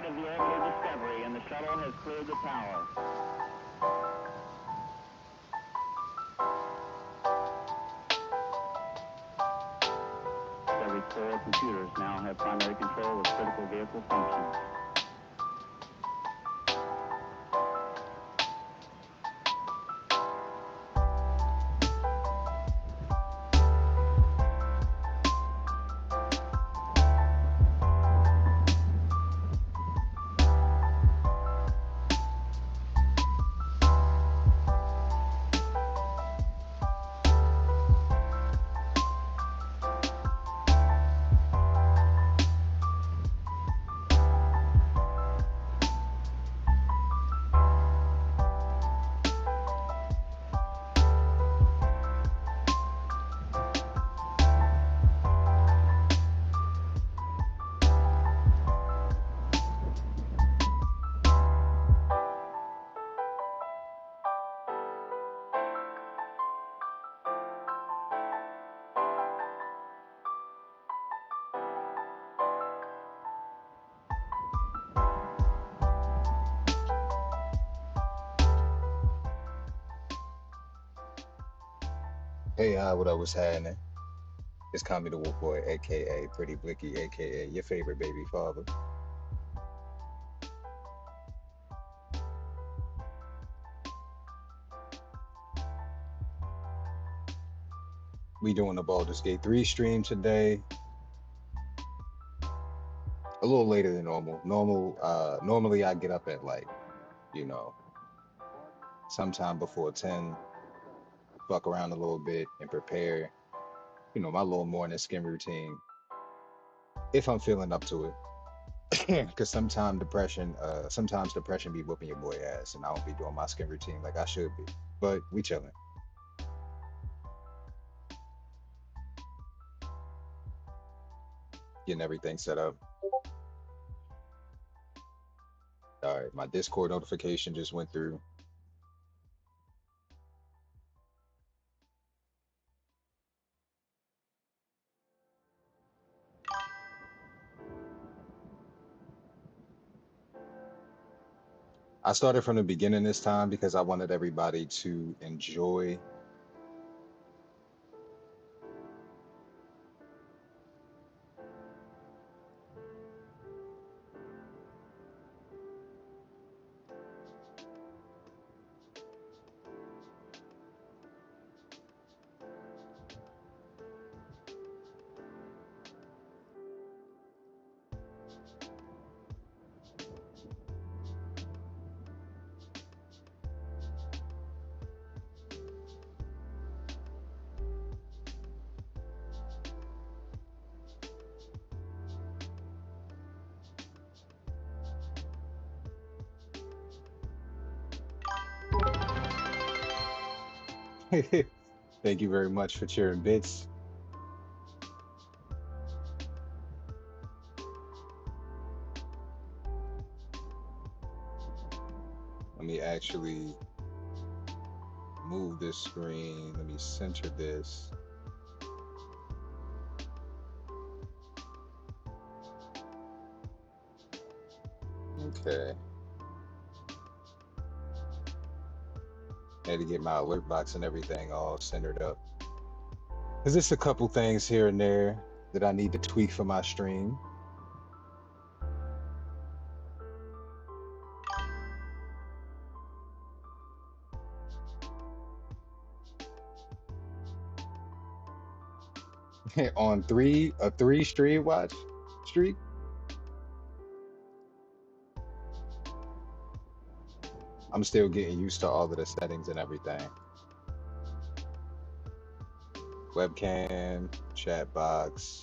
of the orbit of Discovery, and the shuttle has cleared the tower. Discovery's core computers now have primary control of critical vehicle functions. Hey, what up, what's happening? It's Call Me the Wolfboy, aka Pretty Blicky, aka your favorite baby father. We doing the Baldur's Gate 3 stream today, a little later than normal. Normally I get up at like, you know, sometime before 10, fuck around a little bit and prepare, my little morning skin routine if I'm feeling up to it. Because sometimes depression be whooping your boy ass, and I don't be doing my skin routine like I should be. But we chilling, getting everything set up. All right, my Discord notification just went through. I started from the beginning this time because I wanted everybody to enjoy. Thank you very much for cheering bits. Let me actually move this screen. Let me center this. Okay. Had to get my alert box and everything all centered up. There's just a couple things here and there that I need to tweak for my stream. On a three stream watch streak. I'm still getting used to all of the settings and everything. Webcam, chat box.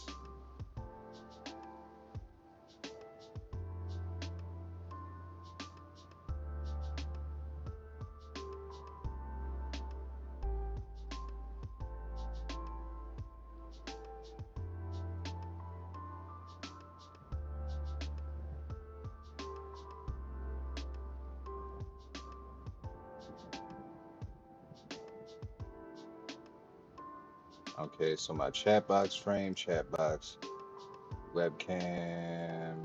Okay, so my chat box frame, chat box, webcam.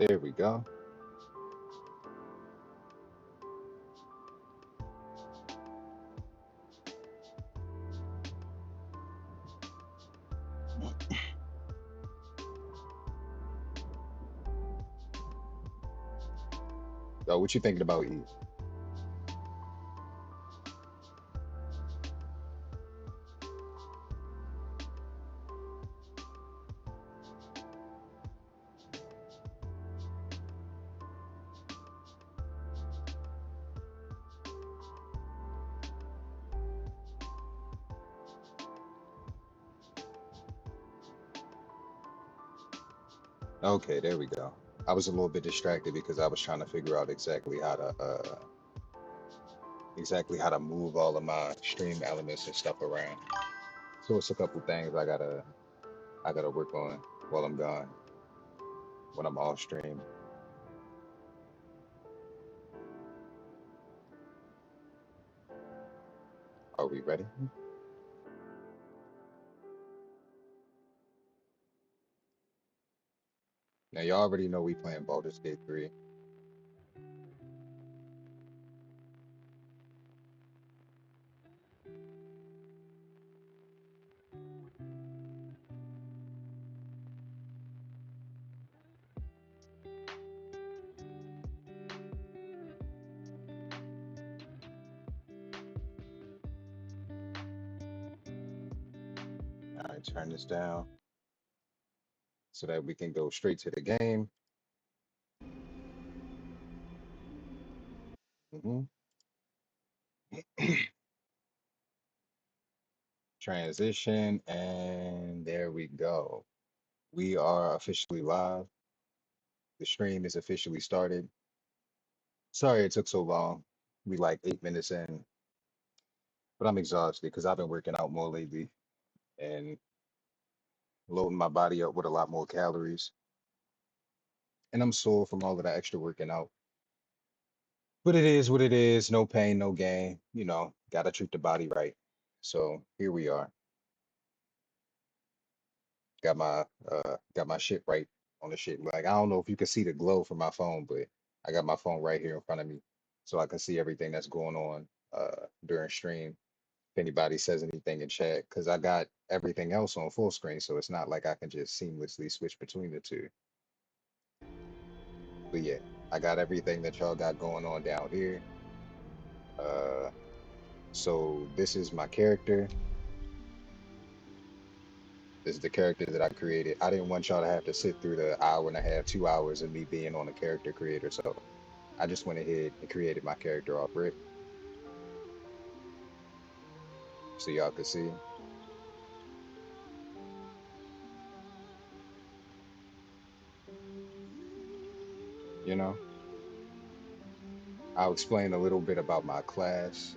There we go. So what you thinking about Eve? Okay, there we go. I was a little bit distracted because I was trying to figure out exactly how to move all of my stream elements and stuff around. So it's a couple things I gotta work on while I'm gone, when I'm off stream. Are we ready? Now y'all already know we playing Baldur's Gate 3. All right, turn this down so that we can go straight to the game. hmm Transition, and there we go. We are officially live. The stream is officially started. Sorry it took so long. We like 8 minutes in, but I'm exhausted because I've been working out more lately and loading my body up with a lot more calories. And I'm sore from all of that extra working out. But it is what it is. No pain, no gain. Gotta treat the body right. So here we are. Got my shit right on the shit. Like I don't know if you can see the glow from my phone, but I got my phone right here in front of me so I can see everything that's going on during stream. If anybody says anything in chat, because I got everything else on full screen, so it's not like I can just seamlessly switch between the two. But yeah, I got everything that y'all got going on down here. Uh, so this is my character. This is the character that I created. I didn't want y'all to have to sit through the hour and a half, 2 hours of me being on a character creator, so I just went ahead and created my character off rip so y'all could see. You know, I'll explain a little bit about my class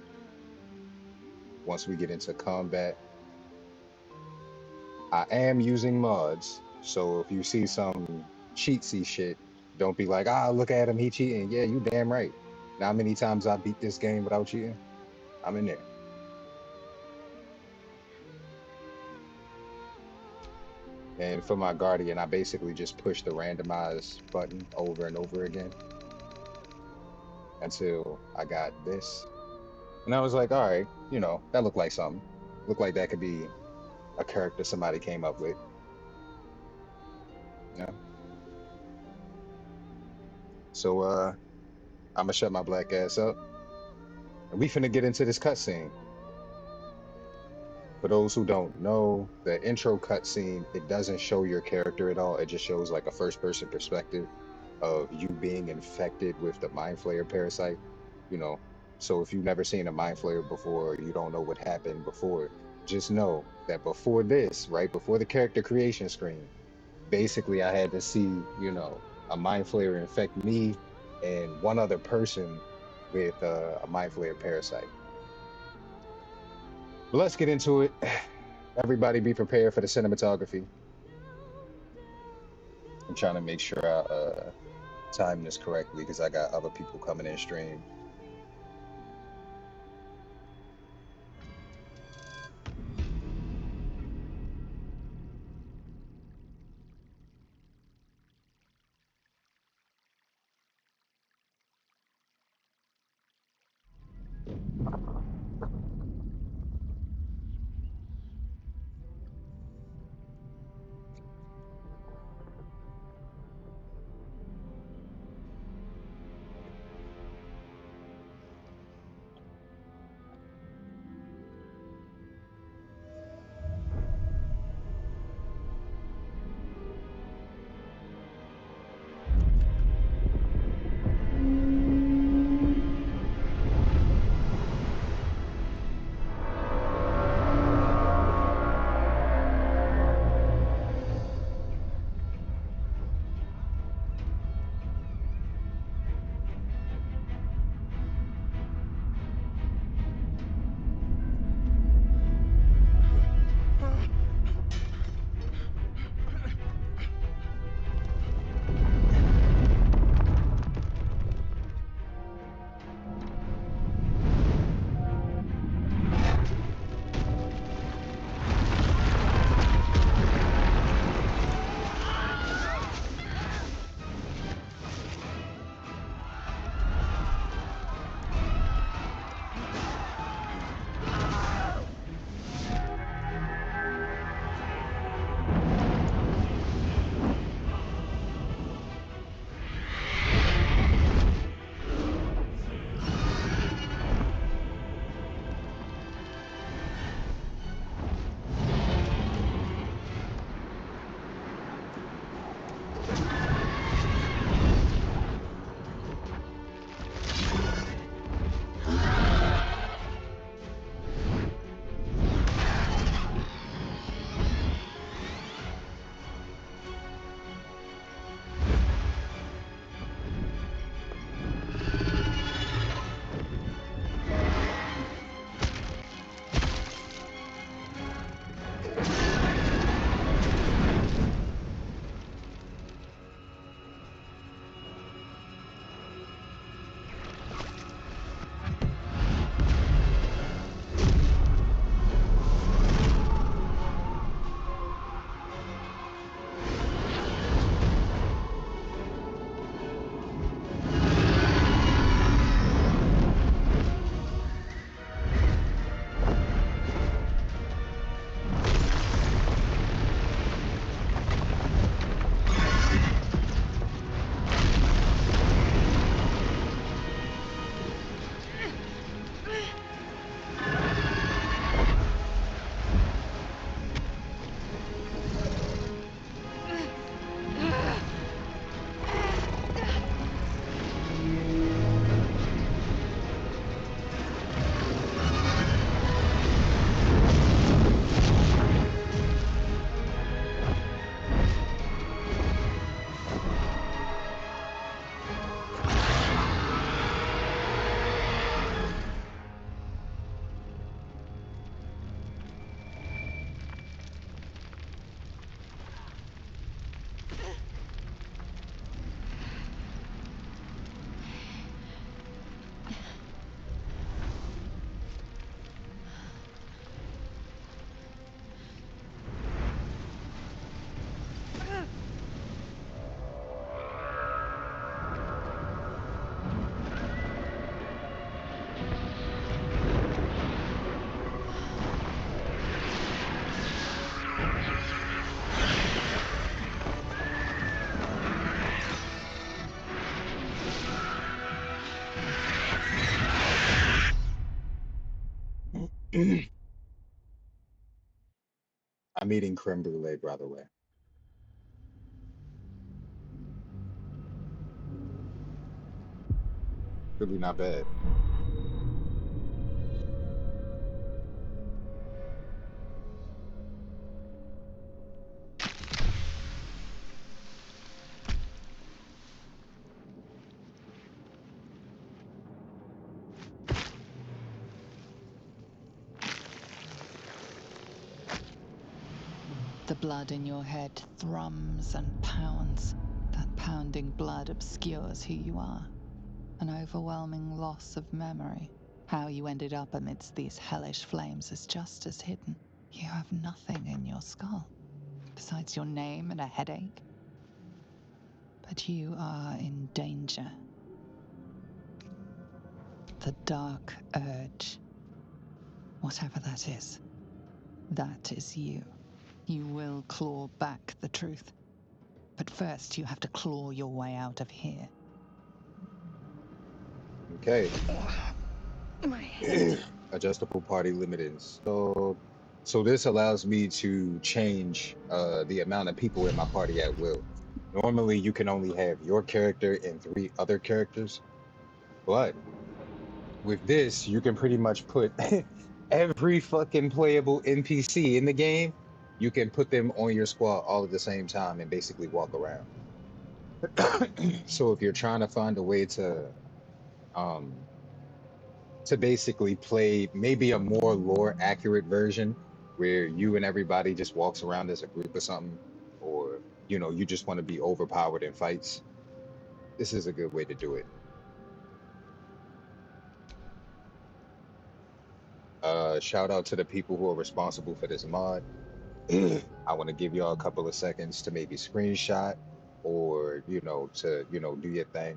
once we get into combat. I am using mods, so if you see some cheatsy shit, don't be like, look at him, he cheating. Yeah, you damn right. Now, how many times I beat this game without cheating? I'm in there. And for my guardian, I basically just push the randomize button over and over again until I got this. And I was like, all right, that looked like something. Looked like that could be a character somebody came up with. You know? So I'm gonna shut my black ass up. And we finna get into this cutscene. For those who don't know, the intro cutscene, it doesn't show your character at all. It just shows like a first person perspective of you being infected with the mind flayer parasite, you know. So if you've never seen a mind flayer before, you don't know what happened before, just know that before this, right before the character creation screen, basically I had to see, a mind flayer infect me and one other person with a mind flayer parasite. But let's get into it. Everybody be prepared for the cinematography. I'm trying to make sure I time this correctly because I got other people coming in stream. I'm eating creme brulee, by the way. Really not bad. The blood in your head thrums and pounds. That pounding blood obscures who you are. An overwhelming loss of memory. How you ended up amidst these hellish flames is just as hidden. You have nothing in your skull, besides your name and a headache. But you are in danger. The dark urge. Whatever that is you. You will claw back the truth. But first, you have to claw your way out of here. Okay. My head. Adjustable party limitings. So this allows me to change the amount of people in my party at will. Normally, you can only have your character and 3 other characters, but with this, you can pretty much put every fucking playable NPC in the game. You can put them on your squad all at the same time and basically walk around. So if you're trying to find a way um to basically play maybe a more lore accurate version where you and everybody just walks around as a group or something, or you just want to be overpowered in fights, this is a good way to do it. Shout out to the people who are responsible for this mod. I want to give y'all a couple of seconds to maybe screenshot or to do your thing,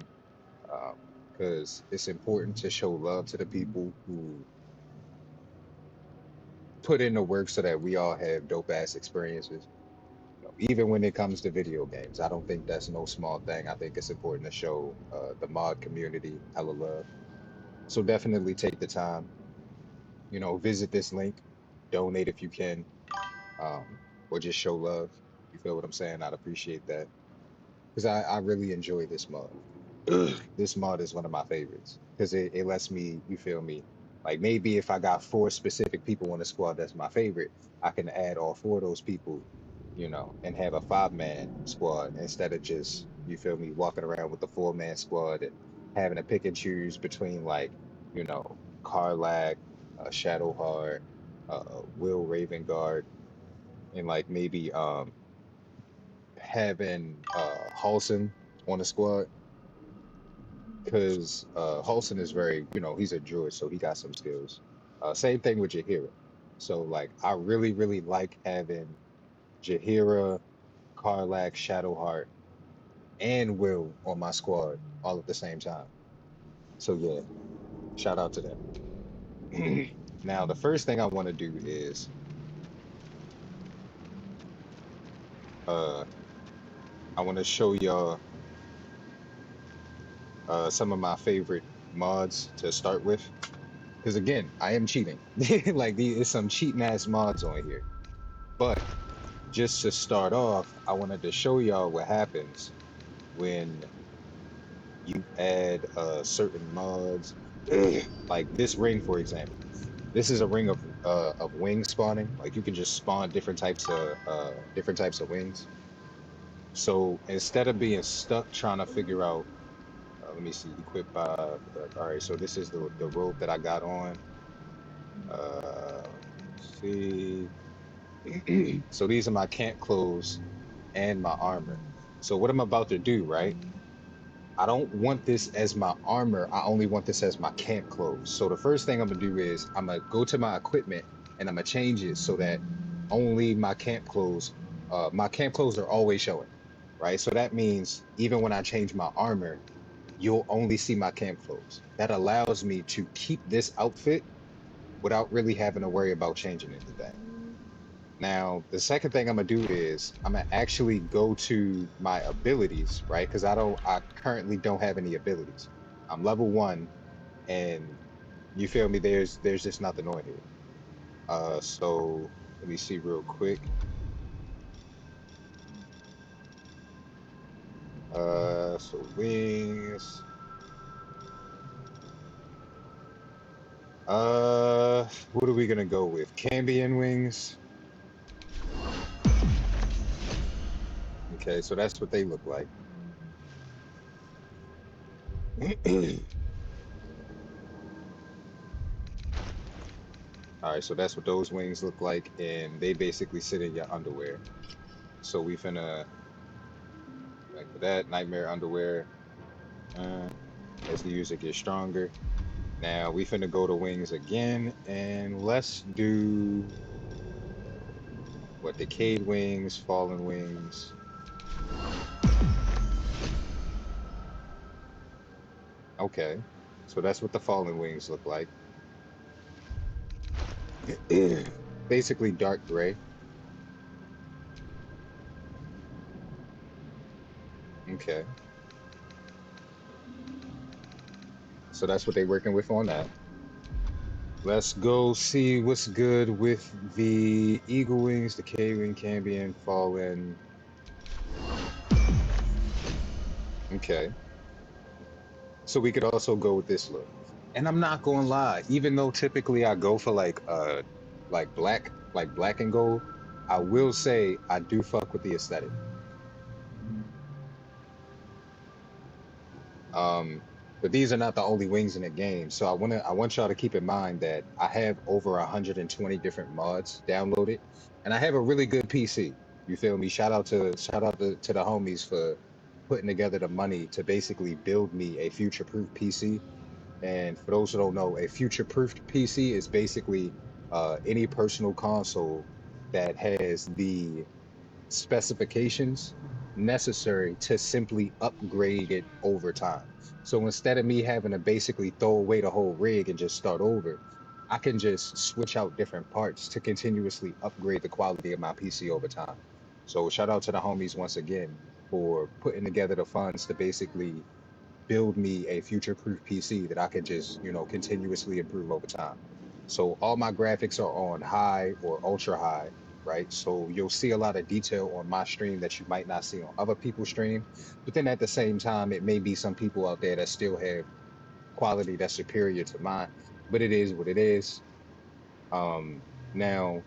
because it's important to show love to the people who put in the work so that we all have dope ass experiences. Even when it comes to video games, I don't think that's no small thing. I think it's important to show the mod community hella love. So definitely take the time, visit this link, donate if you can, um, or just show love. You feel what I'm saying? I'd appreciate that because I really enjoy this mod. This mod is one of my favorites because it lets me, you feel me? Like maybe if I got 4 specific people on the squad that's my favorite, I can add all 4 of those people, and have a 5-man squad instead of just, you feel me, walking around with the 4-man squad and having to pick and choose between like, you know, Karlach, Shadowheart, Will Ravengard, and like maybe having Halson on the squad because Halson is very, he's a druid, so he got some skills. Same thing with Jahira. So like, I really, really like having Jahira, Karlach, Shadowheart, and Will on my squad all at the same time. So yeah, shout out to them. Now, the first thing I want to do is uh, I want to show y'all some of my favorite mods to start with. Because again, I am cheating. Like, there's some cheating ass mods on here. But just to start off, I wanted to show y'all what happens when you add certain mods. Like this ring, for example. This is a ring of wing spawning. Like you can just spawn different types of wings. So instead of being stuck trying to figure out, let me see, equip all right, so this is the robe that I got on. Let's see. So these are my camp clothes and my armor. So what I'm about to do, right? I don't want this as my armor. I only want this as my camp clothes. So the first thing I'm gonna do is I'm gonna go to my equipment and I'm gonna change it so that only my camp clothes are always showing, right? So that means even when I change my armor, you'll only see my camp clothes. That allows me to keep this outfit without really having to worry about changing anything. Now, the second thing I'm gonna do is I'm gonna actually go to my abilities, right? Because I currently don't have any abilities. I'm level 1, and you feel me? There's just nothing on here. So let me see real quick. So wings. What are we gonna go with? Cambion wings. Okay, so that's what they look like. All right, so that's what those wings look like, and they basically sit in your underwear. So we finna like for that nightmare underwear. Uh, as the user gets stronger. Now we finna go to wings again, and let's do what decayed wings, fallen wings. Okay, so that's what the fallen wings look like. Basically dark gray. Okay, so that's what they're working with on that. Let's go see what's good with the eagle wings, the K wing, Cambion, fallen. Okay, so we could also go with this look. And I'm not gonna lie, even though typically I go for like black and gold, I will say I do fuck with the aesthetic. Um, but these are not the only wings in the game. So I want y'all to keep in mind that I have over 120 different mods downloaded, and I have a really good PC. You feel me? Shout out to the homies for putting together the money to basically build me a future-proof PC. And for those who don't know, a future-proofed PC is basically any personal console that has the specifications necessary to simply upgrade it over time. So instead of me having to basically throw away the whole rig and just start over, I can just switch out different parts to continuously upgrade the quality of my PC over time. So shout out to the homies once again for putting together the funds to basically build me a future-proof PC that I can just, continuously improve over time. So all my graphics are on high or ultra high, right? So you'll see a lot of detail on my stream that you might not see on other people's stream. But then at the same time, it may be some people out there that still have quality that's superior to mine. But it is what it is. Now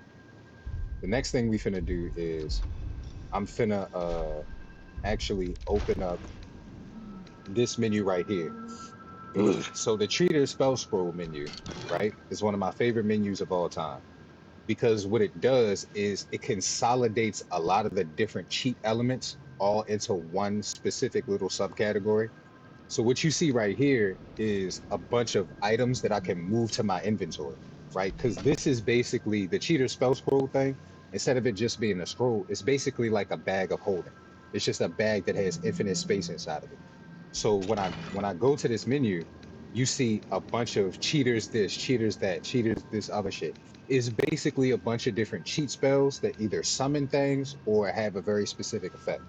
the next thing we finna do is I'm finna actually open up this menu right here. So the Treater spell scroll menu, right, is one of my favorite menus of all time because what it does is it consolidates a lot of the different cheat elements all into one specific little subcategory. So what you see right here is a bunch of items that I can move to my inventory, right? Because this is basically the cheater spell scroll thing. Instead of it just being a scroll, it's basically like a bag of holding. It's just a bag that has infinite space inside of it. So when I go to this menu, you see a bunch of cheaters this, cheaters that, cheaters this other shit. It's basically a bunch of different cheat spells that either summon things or have a very specific effect.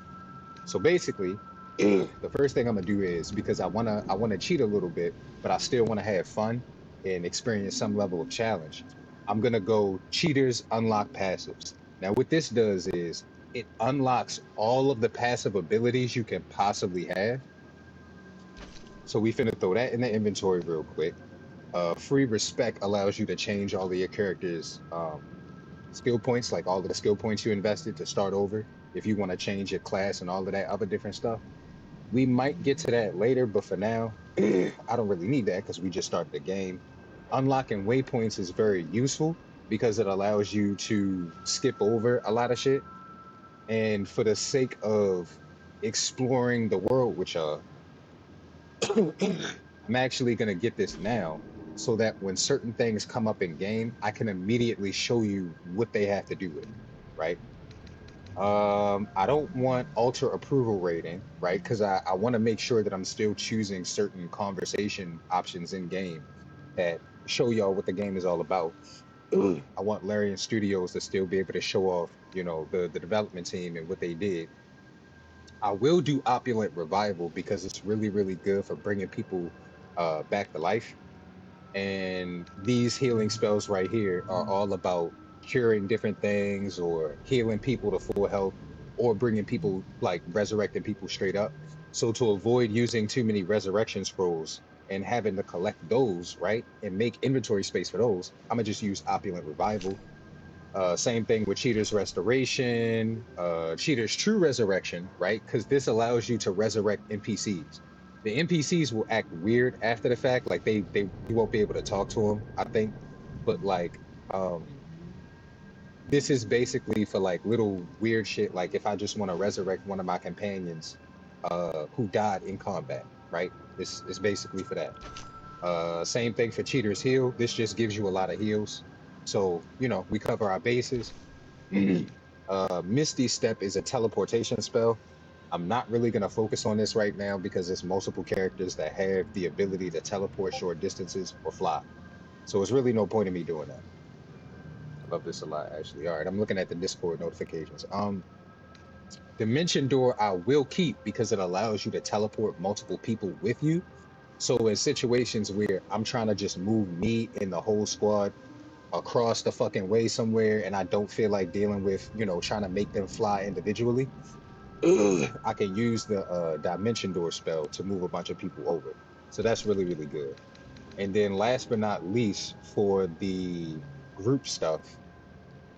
So basically, the first thing I'm gonna do is because I wanna cheat a little bit, but I still want to have fun and experience some level of challenge. I'm gonna go cheaters unlock passives. Now what this does is it unlocks all of the passive abilities you can possibly have. So we finna throw that in the inventory real quick. Free respect allows you to change all of your characters' skill points, like all of the skill points you invested to start over. If you want to change your class and all of that other different stuff, we might get to that later. But for now, I don't really need that because we just started the game. Unlocking waypoints is very useful because it allows you to skip over a lot of shit. And for the sake of exploring the world, which I'm actually going to get this now so that when certain things come up in game, I can immediately show you what they have to do with it, right? I don't want ultra approval rating, right? Because I want to make sure that I'm still choosing certain conversation options in game that show y'all what the game is all about. I want Larian Studios to still be able to show off, the development team and what they did. I will do Opulent Revival because it's really, really good for bringing people back to life. And these healing spells right here are all about curing different things or healing people to full health or bringing people like resurrecting people straight up. So to avoid using too many resurrection scrolls and having to collect those, right, and make inventory space for those, I'm gonna just use Opulent Revival. Same thing with Cheater's Restoration, Cheater's True Resurrection, right? Because this allows you to resurrect NPCs. The NPCs will act weird after the fact, like they you won't be able to talk to them, I think. But like, this is basically for like little weird shit. Like if I just want to resurrect one of my companions, who died in combat, right? This is basically for that. Same thing for Cheater's Heal. This just gives you a lot of heals. So, you know, we cover our bases. Misty Step is a teleportation spell. I'm not really going to focus on this right now because there's multiple characters that have the ability to teleport short distances or fly. So it's really no point in me doing that. I love this a lot, actually. All right, I'm looking at the Discord notifications. Dimension Door I will keep because it allows you to teleport multiple people with you. So in situations where I'm trying to just move me and the whole squad across the fucking way somewhere and I don't feel like dealing with, you know, trying to make them fly individually, I can use the Dimension Door spell to move a bunch of people over. So that's really, really good. And then last but not least, for the group stuff,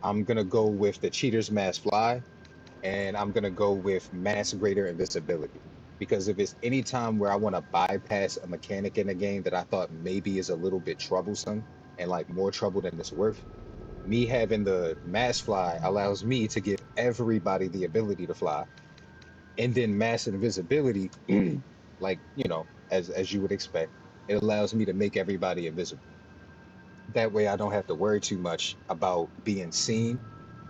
I'm gonna go with the Cheater's Mass Fly, and I'm gonna go with Mass Greater Invisibility. Because if it's any time where I want to bypass a mechanic in a game that I thought maybe is a little bit troublesome and like more trouble than it's worth, me having the Mass Fly allows me to give everybody the ability to fly. And then Mass Invisibility, like, you know, as you would expect, it allows me to make everybody invisible. That way I don't have to worry too much about being seen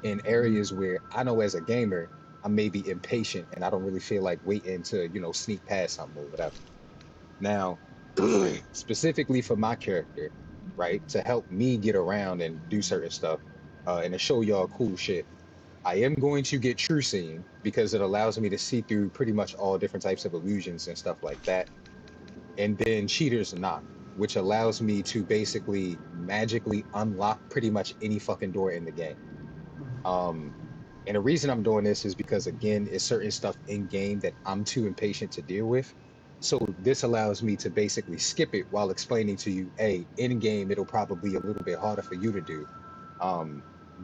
in areas where I know as a gamer I may be impatient and I don't really feel like waiting to, you know, sneak past something or whatever. Now, specifically for my character, right, to help me get around and do certain stuff, and to show y'all cool shit, I am going to get True Seeing because it allows me to see through pretty much all different types of illusions and stuff like that. And then Cheater's Knock, which allows me to basically magically unlock pretty much any fucking door in the game. Um, and the reason I'm doing this is because again, it's certain stuff in game that I'm too impatient to deal with. So this allows me to basically skip it while explaining to you, hey, in game it'll probably be a little bit harder for you to do.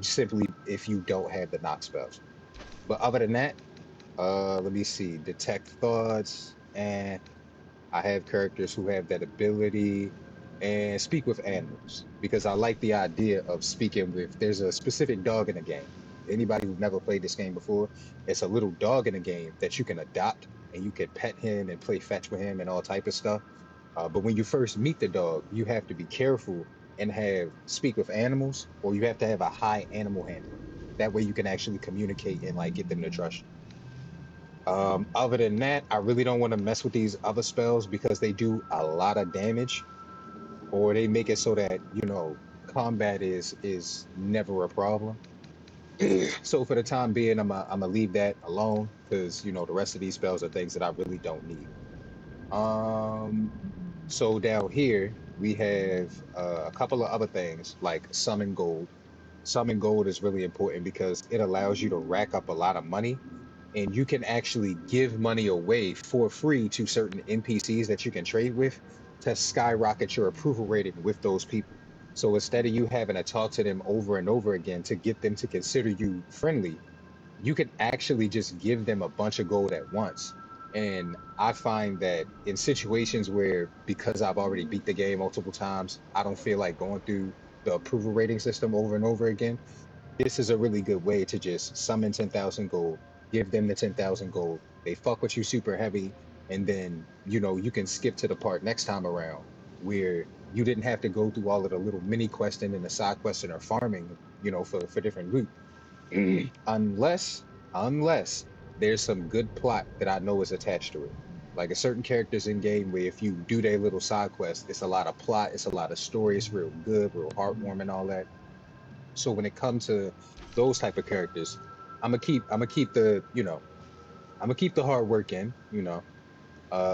Simply if you don't have the knock spells. But other than that, let me see, detect thoughts, and I have characters who have that ability, and speak with animals because I like the idea of speaking with. There's a specific dog in the game. Anybody who's never played this game before, it's a little dog in the game that you can adopt and you can pet him and play fetch with him and all type of stuff. But when you first meet the dog, you have to be careful and have speak with animals, or you have to have a high animal handling. That way you can actually communicate and like get them to trust you. Other than that, I really don't want to mess with these other spells because they do a lot of damage, or they make it so that, you know, combat is never a problem. So for the time being, I'm gonna leave that alone because, you know, the rest of these spells are things that I really don't need. Um, so down here we have a couple of other things like Summon Gold. Summon Gold is really important because it allows you to rack up a lot of money, and you can actually give money away for free to certain NPCs that you can trade with to skyrocket your approval rating with those people. So instead of you having to talk to them over and over again to get them to consider you friendly, you can actually just give them a bunch of gold at once. And I find that in situations where, because I've already beat the game multiple times, I don't feel like going through the approval rating system over and over again. This is a really good way to just summon 10,000 gold, give them the 10,000 gold. They fuck with you super heavy. And then, you know, you can skip to the part next time around where you didn't have to go through all of the little mini questing and the side questing or farming, you know, for different loot. unless unless there's some good plot that I know is attached to it. Like a certain characters in game where if you do their little side quest, it's a lot of plot, it's a lot of story, it's real good, real heartwarming, all that. So when it comes to those type of characters, I'm gonna keep the, you know, I'm gonna keep the hard work in, you know.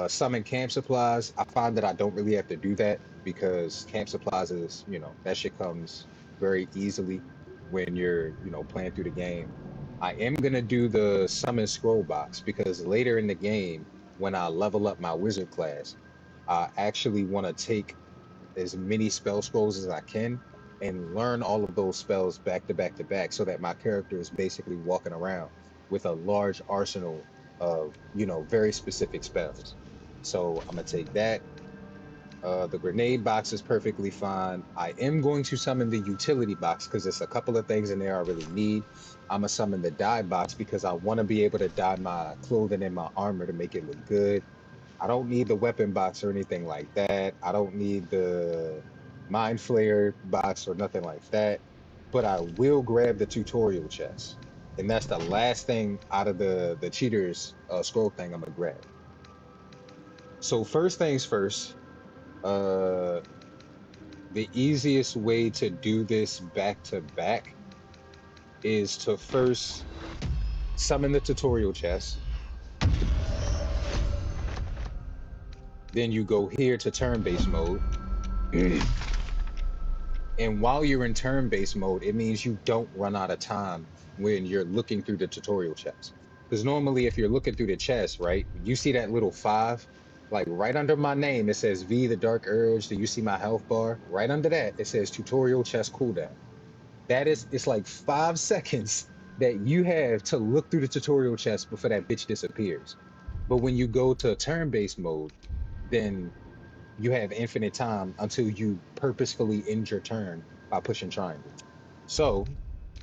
Summon camp supplies. I find that I don't really have to do that because camp supplies is, that shit comes very easily when you're, playing through the game. I am gonna do the summon scroll box because later in the game, when I level up my wizard class, I actually want to take as many spell scrolls as I can and learn all of those spells back to back to back so that my character is basically walking around with a large arsenal of, very specific spells. So I'm gonna take that. The grenade box is perfectly fine. I am going to summon the utility box because there's a couple of things in there I really need. I'm gonna summon the dye box because I want to be able to dye my clothing and my armor to make it look good. I don't need the weapon box or anything like that. I don't need the mind flayer box or nothing like that. But I will grab the tutorial chest. And that's the last thing out of the cheaters scroll thing I'm gonna grab. So first things first, the easiest way to do this back to back is to first summon the tutorial chest. Then you go here to turn-based mode. And while you're in turn-based mode, it means you don't run out of time when you're looking through the tutorial chest. Because normally if you're looking through the chest, right, you see that little 5, like right under my name, it says V, the Dark Urge. Do you see my health bar? Right under that, it says tutorial chest cooldown. It's like 5 seconds that you have to look through the tutorial chest before that bitch disappears. But when you go to turn-based mode, then you have infinite time until you purposefully end your turn by pushing triangle. So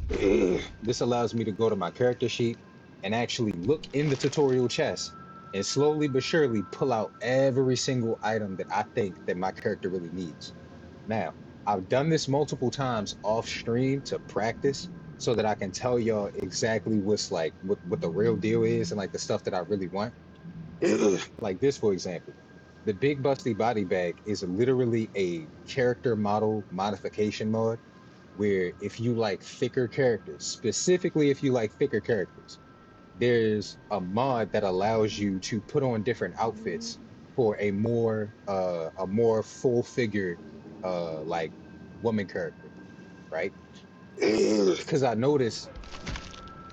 this allows me to go to my character sheet and actually look in the tutorial chest and slowly but surely pull out every single item that I think that my character really needs. Now, I've done this multiple times off stream to practice so that I can tell y'all exactly what's like what the real deal is and like the stuff that I really want. Like this, for example. The Big Busty Body Bag is literally a character model modification mod where if you like thicker characters, specifically if you like thicker characters, there's a mod that allows you to put on different outfits for a more full figured like woman character, right? Because I noticed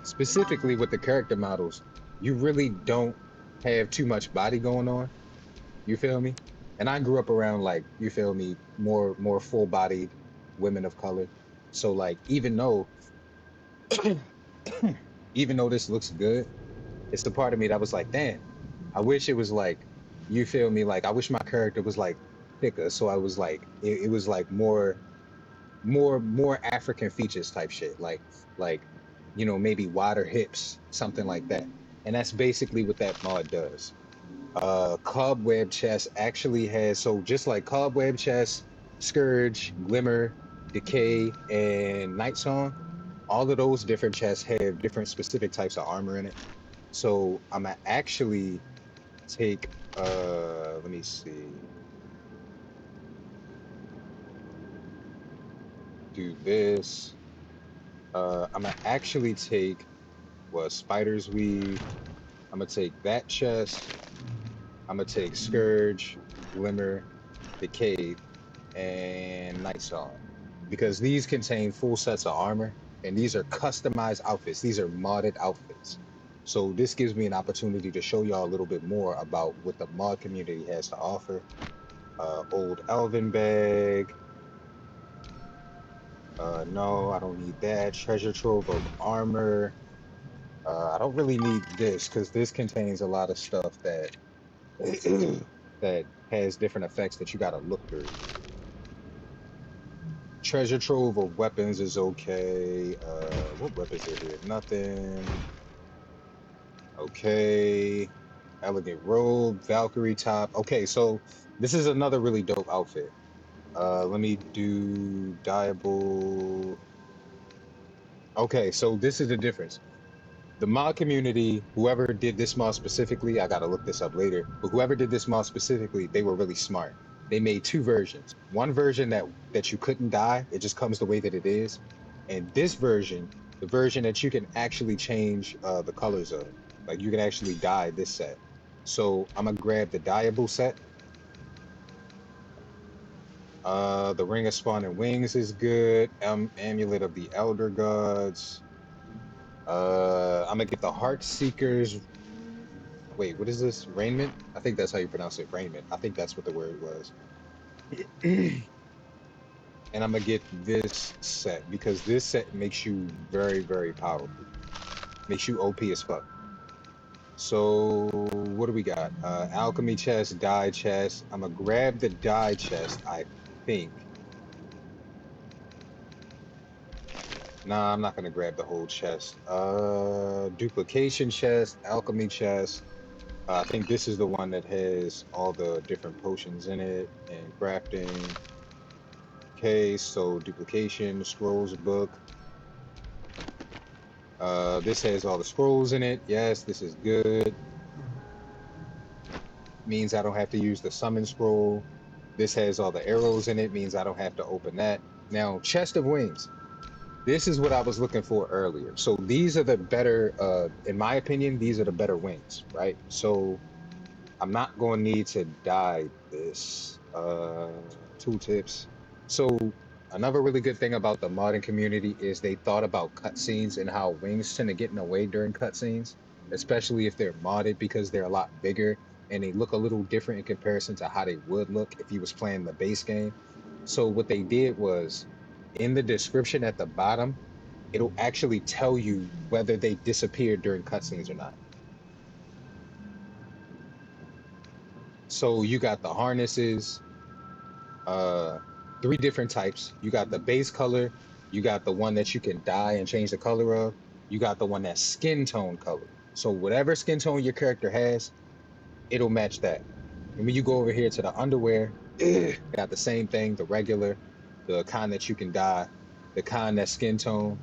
specifically with the character models, you really don't have too much body going on. You feel me? And I grew up around like, you feel me, more full-bodied women of color. So like even though this looks good, it's the part of me that was like, damn, I wish it was like, you feel me, like I wish my character was like thicker. So I was like it was like more African features type shit. Like, maybe wider hips, something like that. And that's basically what that mod does. Cobweb chest actually has, so just like Cobweb chest, Scourge, Glimmer, Decay, and Night Song, all of those different chests have different specific types of armor in it. So I'm gonna actually take let me see, do this. I'm gonna actually take Spider's Weave. I'm gonna take that chest. I'm gonna take Scourge, Glimmer, Decay, and Night Song, because these contain full sets of armor and these are customized outfits. These are modded outfits. So this gives me an opportunity to show y'all a little bit more about what the mod community has to offer. Old Elven bag. No, I don't need that. Treasure trove of armor. I don't really need this because this contains a lot of stuff that that has different effects that you gotta look through. Treasure trove of weapons is okay. What weapons are here? Nothing. Okay. Elegant robe, Valkyrie top. Okay, so this is another really dope outfit. Let me do Diable. Okay, so this is the difference. The mod community, whoever did this mod specifically, I gotta look this up later, but whoever did this mod specifically, they were really smart. They made 2 versions. One version that you couldn't dye, it just comes the way that it is. And this version, the version that you can actually change the colors of. Like you can actually dye this set. So I'm gonna grab the Diable set. The Ring of Spawning Wings is good. Amulet of the Elder Gods. I'm gonna get the Heart Seekers. Wait, what is this? Raiment? I think that's how you pronounce it. Raiment. I think that's what the word was. And I'm gonna get this set because this set makes you very, very powerful. Makes you OP as fuck. So what do we got? Alchemy chest, dye chest. I'm gonna grab the dye chest, I think. Nah, I'm not gonna grab the whole chest. Duplication chest, alchemy chest. I think this is the one that has all the different potions in it and crafting. Okay, so duplication, scrolls book. This has all the scrolls in it. Yes, this is good. Means I don't have to use the summon scroll. This has all the arrows in it, means I don't have to open that. Now, chest of wings. This is what I was looking for earlier. So these are the better, in my opinion, these are the better wings, right? So I'm not going to need to dye this. Tooltips. So another really good thing about the modding community is they thought about cutscenes and how wings tend to get in the way during cutscenes, especially if they're modded because they're a lot bigger and they look a little different in comparison to how they would look if you was playing the base game. So what they did was in the description at the bottom, it'll actually tell you whether they disappeared during cutscenes or not. So you got the harnesses, uh, three different types. You got the base color, you got the one that you can dye and change the color of, you got the one that's skin tone color. So whatever skin tone your character has, it'll match that. And when you go over here to the underwear, got the same thing, the regular, the kind that you can dye, the kind that's skin tone.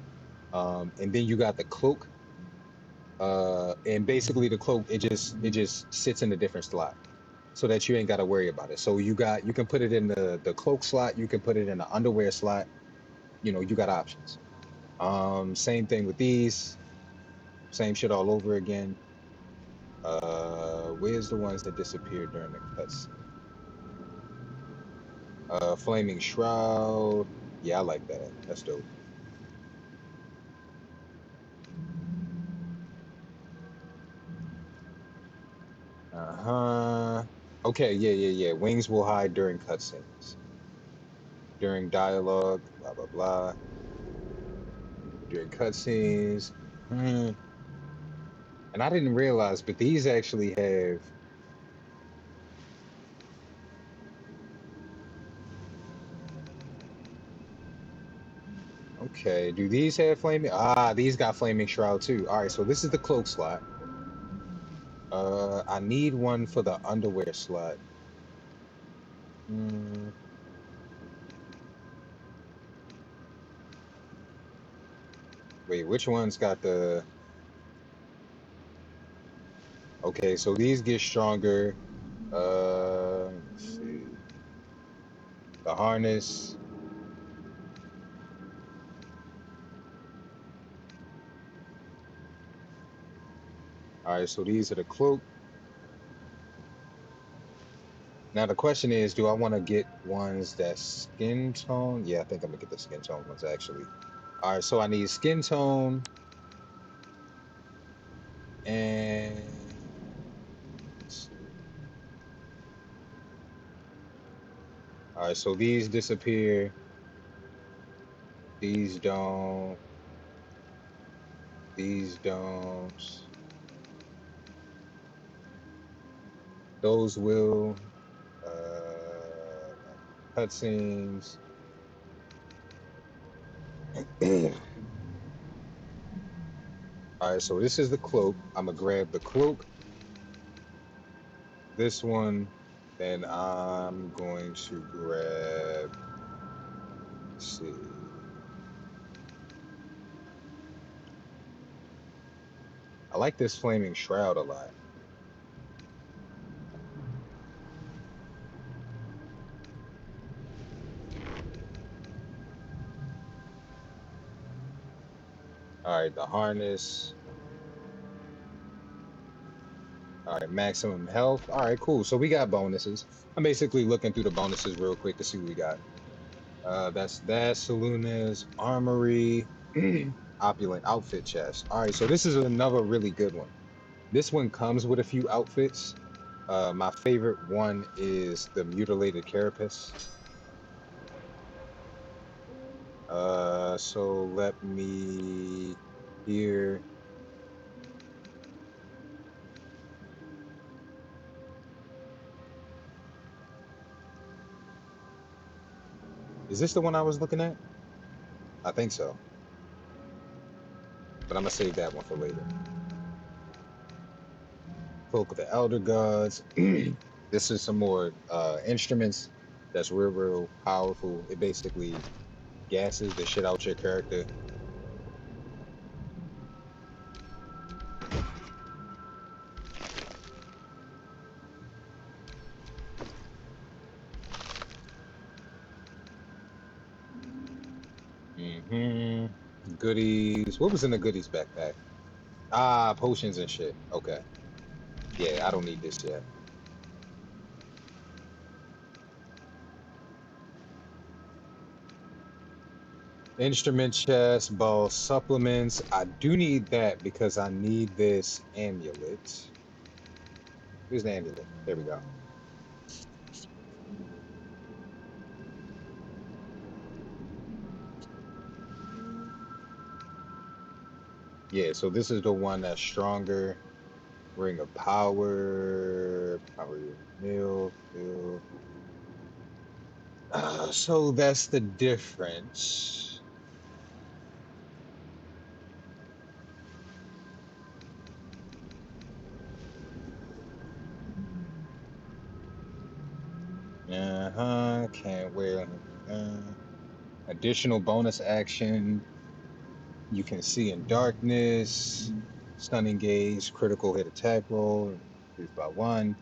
And then you got the cloak. And basically the cloak, it just sits in a different slot so that you ain't got to worry about it. So you can put it in the cloak slot, you can put it in the underwear slot, you got options. Same thing with these, same shit all over again. Where's the ones that disappeared during the cuts? Flaming Shroud. Yeah, I like that. That's dope. Uh-huh. Okay, yeah. Wings will hide during cutscenes. During dialogue, blah blah blah. During cutscenes. Hmm. And I didn't realize, but these actually have. Okay, do these have flaming? Ah, these got flaming shroud too. All right, so this is the cloak slot. I need one for the underwear slot. Hmm. Wait, which one's got the? Okay, so these get stronger. Let's see. The harness. All right, so these are the cloak. Now the question is, do I want to get ones that's skin tone? Yeah, I think I'm gonna get the skin tone ones actually. All right, so I need skin tone and let's see. All right, so these disappear. These don't. These don't. Those will. Cutscenes. All right, so this is the cloak. I'm gonna grab the cloak. This one. Then I'm going to grab. Let's see. I like this flaming shroud a lot. All right, the harness. All All right, maximum health. All right, cool. So we got bonuses. I'm basically looking through the bonuses real quick to see what we got. That's Saloon's Armory, Opulent Outfit Chest. All right, so this is another really good one. This one comes with a few outfits. My favorite one is the Mutilated Carapace. So let me here. Is this the one I was looking at? I think so, but I'm gonna save that one for later. Cloak of the Elder Gods. This is some more instruments that's real powerful. It basically gases the shit out your character. Goodies. What was in the goodies backpack? Ah, potions and shit. Okay. Yeah, I don't need this yet. Instrument chest, ball supplements. I do need that because I need this amulet. Where's the amulet? There we go. Yeah, so this is the one that's stronger. Ring of Power, Power Mill. So that's the difference. Can't wear. Additional bonus action. You can see in darkness. Stunning gaze, critical hit attack roll, increased by 1.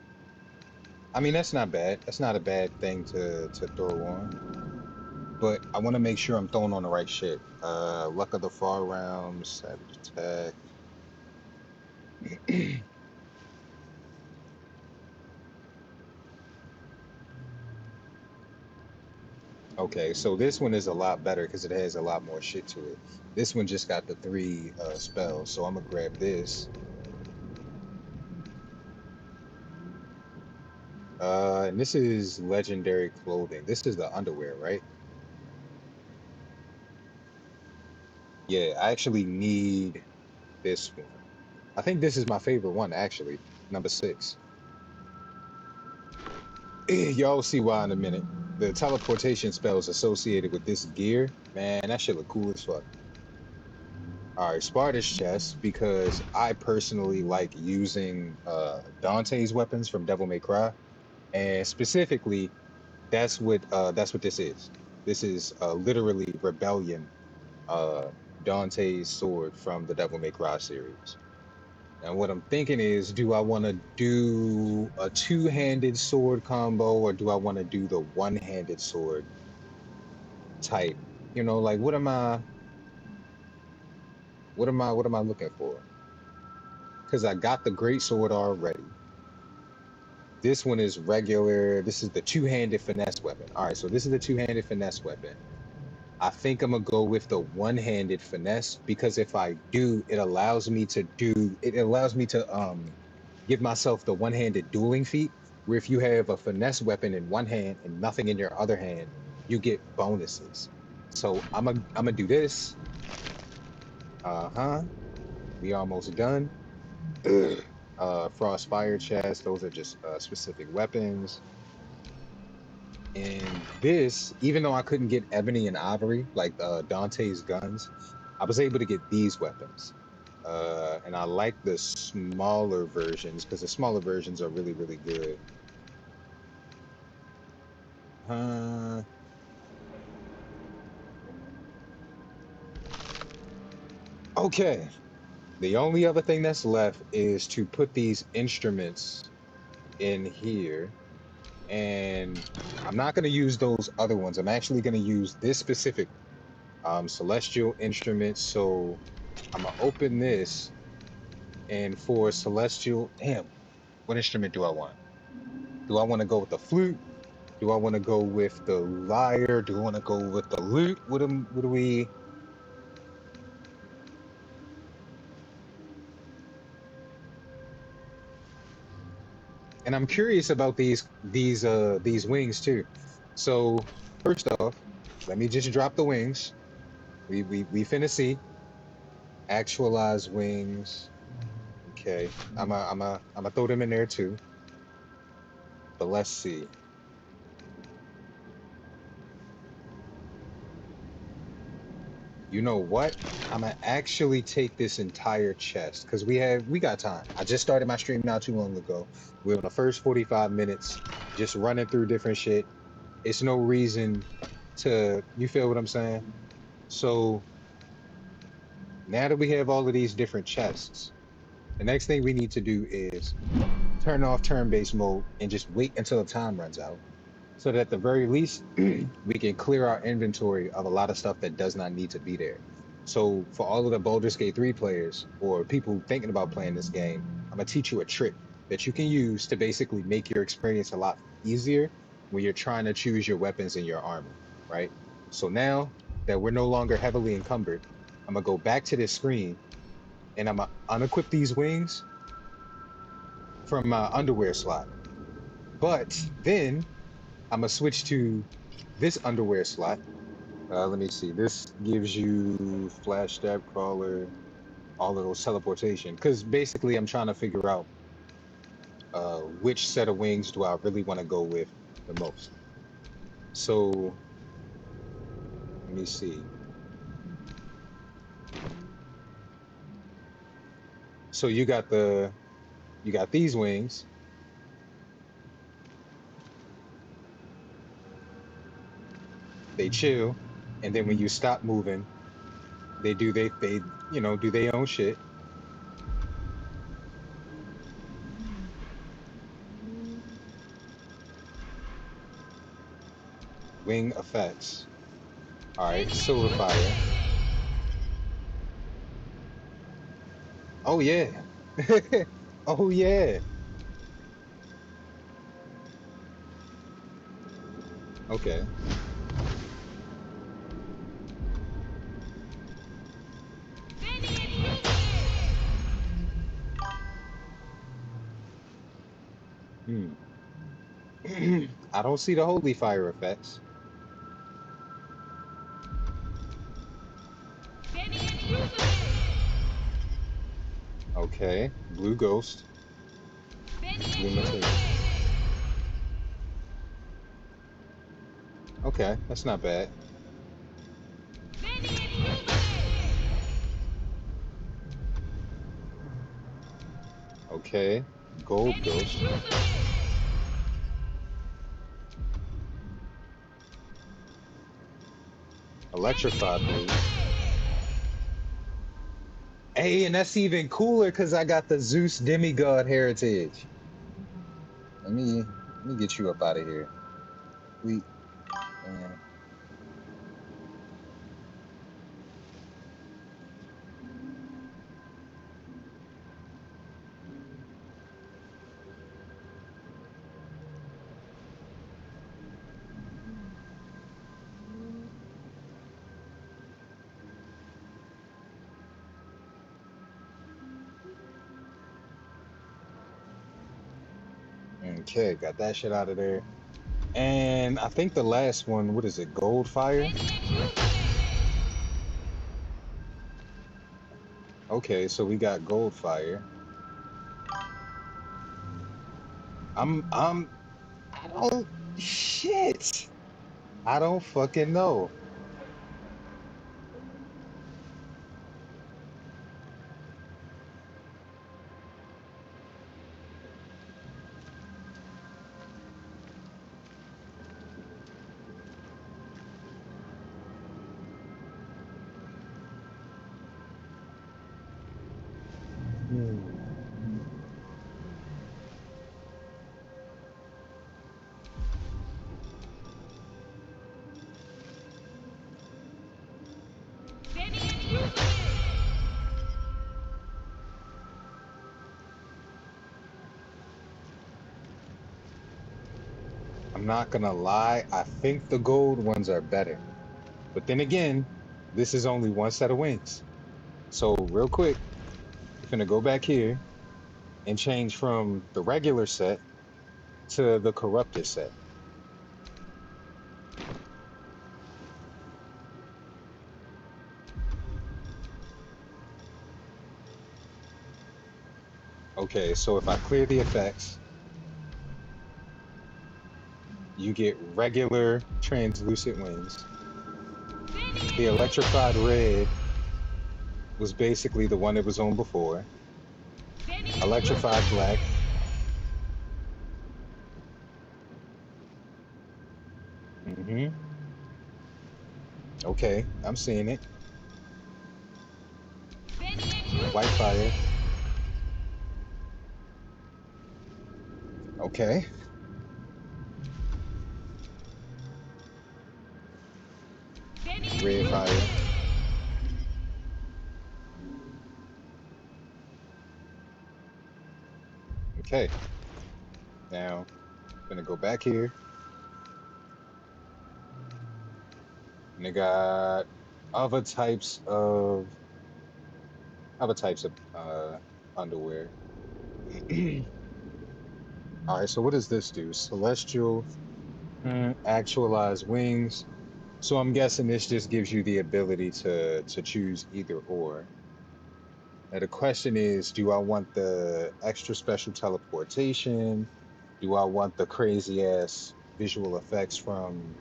I mean, that's not bad. That's not a bad thing to throw on. But I want to make sure I'm throwing on the right shit. Luck of the Far Realms, Savage Attack. Okay, so this one is a lot better because it has a lot more shit to it. This one just got the 3 spells, so I'm gonna grab this. And this is legendary clothing. This is the underwear, right? Yeah, I actually need this one. I think this is my favorite one, actually. Number 6. Y'all will see why in a minute. The teleportation spells associated with this gear, man, that shit look cool as fuck. All right, Sparta's chest, because I personally like using Dante's weapons from Devil May Cry, and specifically, that's what this is. This is literally Rebellion, Dante's sword from the Devil May Cry series. And what I'm thinking is, do I want to do a 2-handed sword combo, or do I want to do the 1-handed sword type? You know, like what am I looking for? Because I got the great sword already. This one is regular. This is the 2-handed finesse weapon. All right, so this is the 2-handed finesse weapon. I think I'm gonna go with the 1-handed finesse because if I do, it allows me to give myself the 1-handed dueling feat, where if you have a finesse weapon in one hand and nothing in your other hand, you get bonuses. So I'm gonna do this. We almost done. Frostfire chest. Those are just specific weapons. And this, even though I couldn't get Ebony and Ivory like Dante's guns, I was able to get these weapons. And I like the smaller versions because the smaller versions are really, really good. Okay. The only other thing that's left is to put these instruments in here. And I'm not going to use those other ones. I'm actually going to use this specific celestial instrument. So I'm going to open this. And for celestial, damn, What instrument do I want? Do I want to go with the flute? Do I want to go with the lyre? Do I want to go with the lute? What do we? And I'm curious about these wings too. So first off, let me just drop the wings. We finna see actualize wings. Okay, I'm a throw them in there too. But let's see. You know what? I'm gonna actually take this entire chest because we got time. I just started my stream not too long ago. We're in the first 45 minutes, just running through different shit. It's no reason to, you feel what I'm saying? So now that we have all of these different chests, the next thing we need to do is turn off turn-based mode and just wait until the time runs out. So that at the very least, we can clear our inventory of a lot of stuff that does not need to be there. So for all of the Baldur's Gate 3 players or people thinking about playing this game, I'm gonna teach you a trick that you can use to basically make your experience a lot easier when you're trying to choose your weapons and your armor, right? So now that we're no longer heavily encumbered, I'm gonna go back to this screen and I'm gonna unequip these wings from my underwear slot. But then I'm gonna switch to this underwear slot. Let me see. This gives you flash stab crawler, all of those teleportation. Because basically, I'm trying to figure out which set of wings do I really want to go with the most. So let me see. So you got these wings. They chill, and then when you stop moving, they do their own shit. Wing effects. All right, silver fire. Oh yeah. Oh yeah. Okay. Hmm. I don't see the holy fire effects. Okay. Blue ghost. Blue material. Okay, that's not bad. Okay. Gold ghost. Electrified blue. Hey, and that's even cooler because I got the Zeus demigod heritage. Let me get you up out of here. We man. Okay, got that shit out of there. And I think the last one, what is it? Gold fire? Okay, so we got gold fire. I don't shit. I don't fucking know. Hmm. I'm not gonna lie, I think the gold ones are better. But then again, this is only one set of wings. So real quick, we're gonna go back here and change from the regular set to the corrupted set. Okay, so if I clear the effects, you get regular translucent wings. The electrified red was basically the one it was on before. Electrified black. Mm-hmm. Okay, I'm seeing it. White fire. Okay. Red fire. Okay. Now, I'm gonna go back here. And they got other types of underwear. All right, so what does this do? Celestial, actualized wings. So I'm guessing this just gives you the ability to choose either or. Now the question is, do I want the extra special teleportation? Do I want the crazy ass visual effects from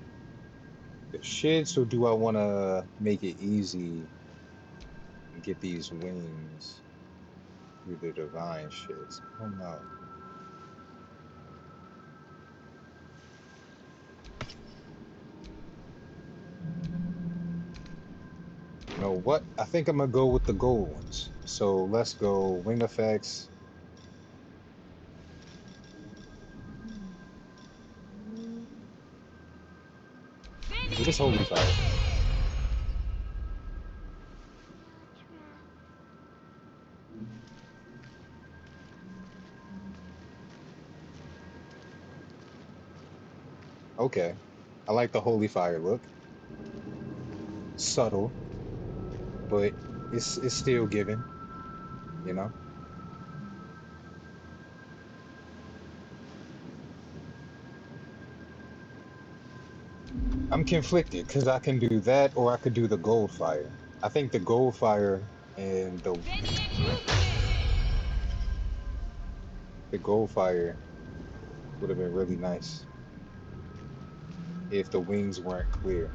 the shits, or do I want to make it easy and get these wings through the divine shits? I don't know. You know what? I think I'm gonna go with the gold ones. So let's go wing effects. It is holy fire. Okay. I like the holy fire look. Subtle, but it's still given, you know? I'm conflicted because I can do that or I could do the gold fire. I think the gold fire and the gold fire would have been really nice if the wings weren't clear.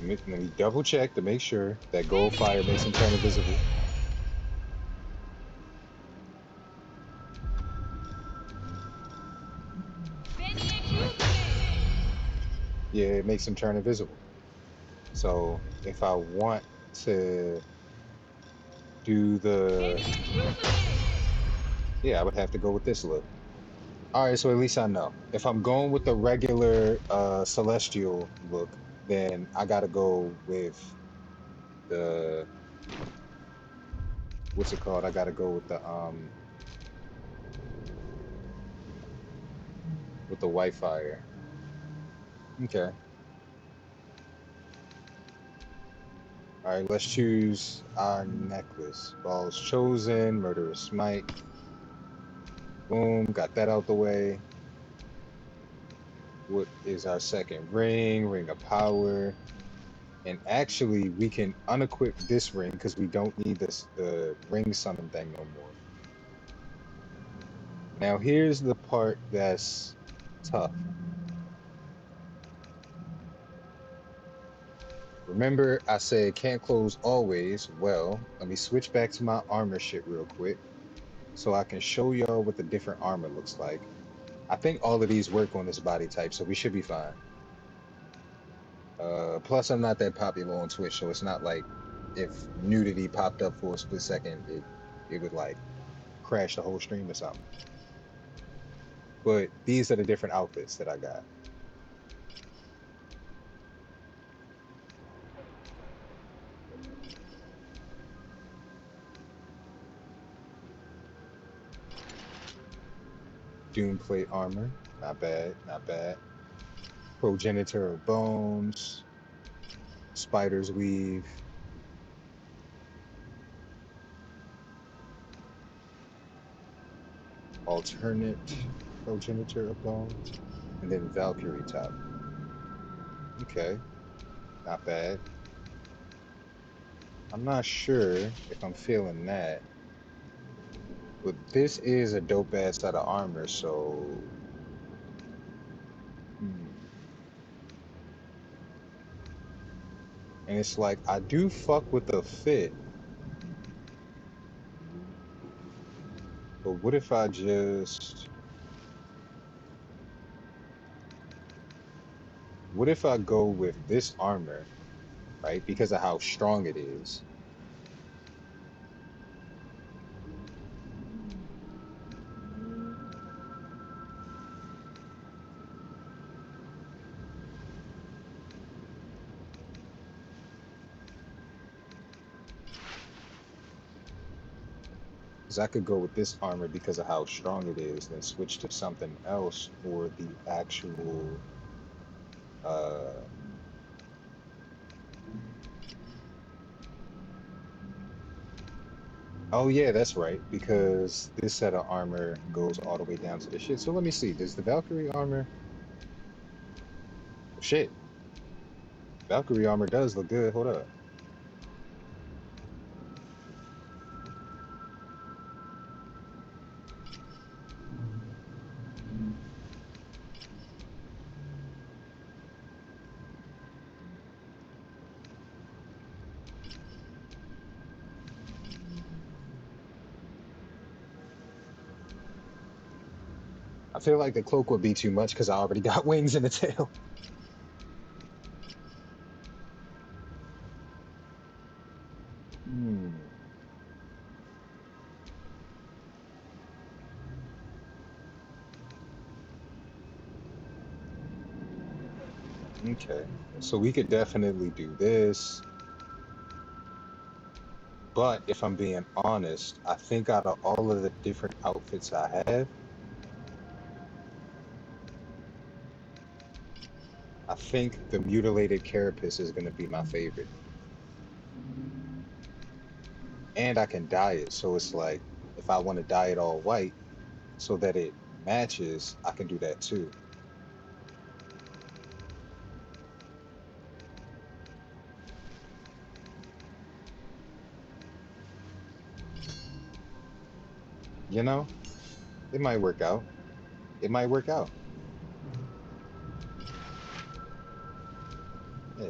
Let me double check to make sure that gold fire makes them turn invisible. Yeah, it makes them turn invisible. So if I want to do yeah, I would have to go with this look. All right, so at least I know. If I'm going with the regular celestial look, then I gotta go the what's it called? I gotta go with the white fire. Okay. All right, let's choose our necklace. Balls chosen, murderous smite. Boom, got that out the way. What is our second ring? Ring of power. And actually, we can unequip this ring because we don't need this the ring summon thing no more. Now here's the part that's tough. Remember, I said can't close always. Well, let me switch back to my armor shit real quick so I can show y'all what the different armor looks like. I think all of these work on this body type, so we should be fine. Plus, I'm not that popular on Twitch, so it's not like if nudity popped up for a split second, it would like crash the whole stream or something. But these are the different outfits that I got. Doom plate armor. Not bad, not bad. Progenitor of bones. Spider's weave. Alternate progenitor of bones. And then Valkyrie top. Okay, not bad. I'm not sure if I'm feeling that. But this is a dope ass set of armor, so hmm. And it's like I do fuck with the fit, but what if I just what if I go with this armor, right? Because of how strong it is. Because I could go with this armor because of how strong it is, then switch to something else for the actual uh oh yeah, that's right, because this set of armor goes all the way down to the shit. So let me see, does the Valkyrie armor shit. Valkyrie armor does look good. Hold up. I feel like the cloak would be too much because I already got wings in the tail. Hmm. Okay. So we could definitely do this. But if I'm being honest, I think out of all of the different outfits I have, I think the mutilated carapace is going to be my favorite. And I can dye it. So it's like, if I want to dye it all white so that it matches, I can do that too. You know, it might work out. It might work out. Yeah.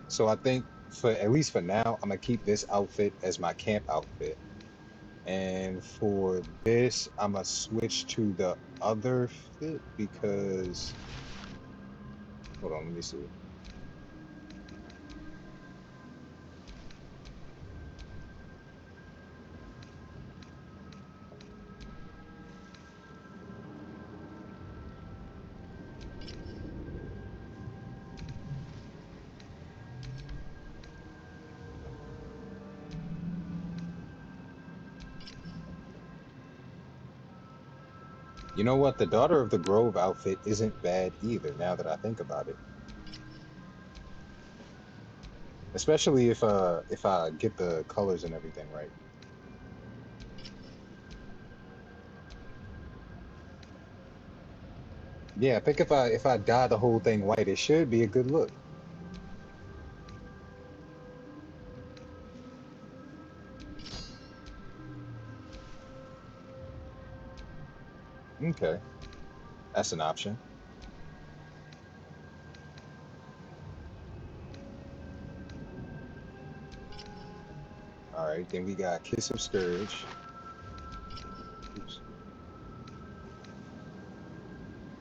So I think for at least for now, I'm gonna keep this outfit as my camp outfit. And for this, I'm gonna switch to the other fit because hold on, let me see. You know what? The Daughter of the Grove outfit isn't bad either, now that I think about it. Especially if I get the colors and everything right. Yeah, I think if I dye the whole thing white, it should be a good look. Okay, that's an option. All right, then we got Kiss of Scourge. Oops.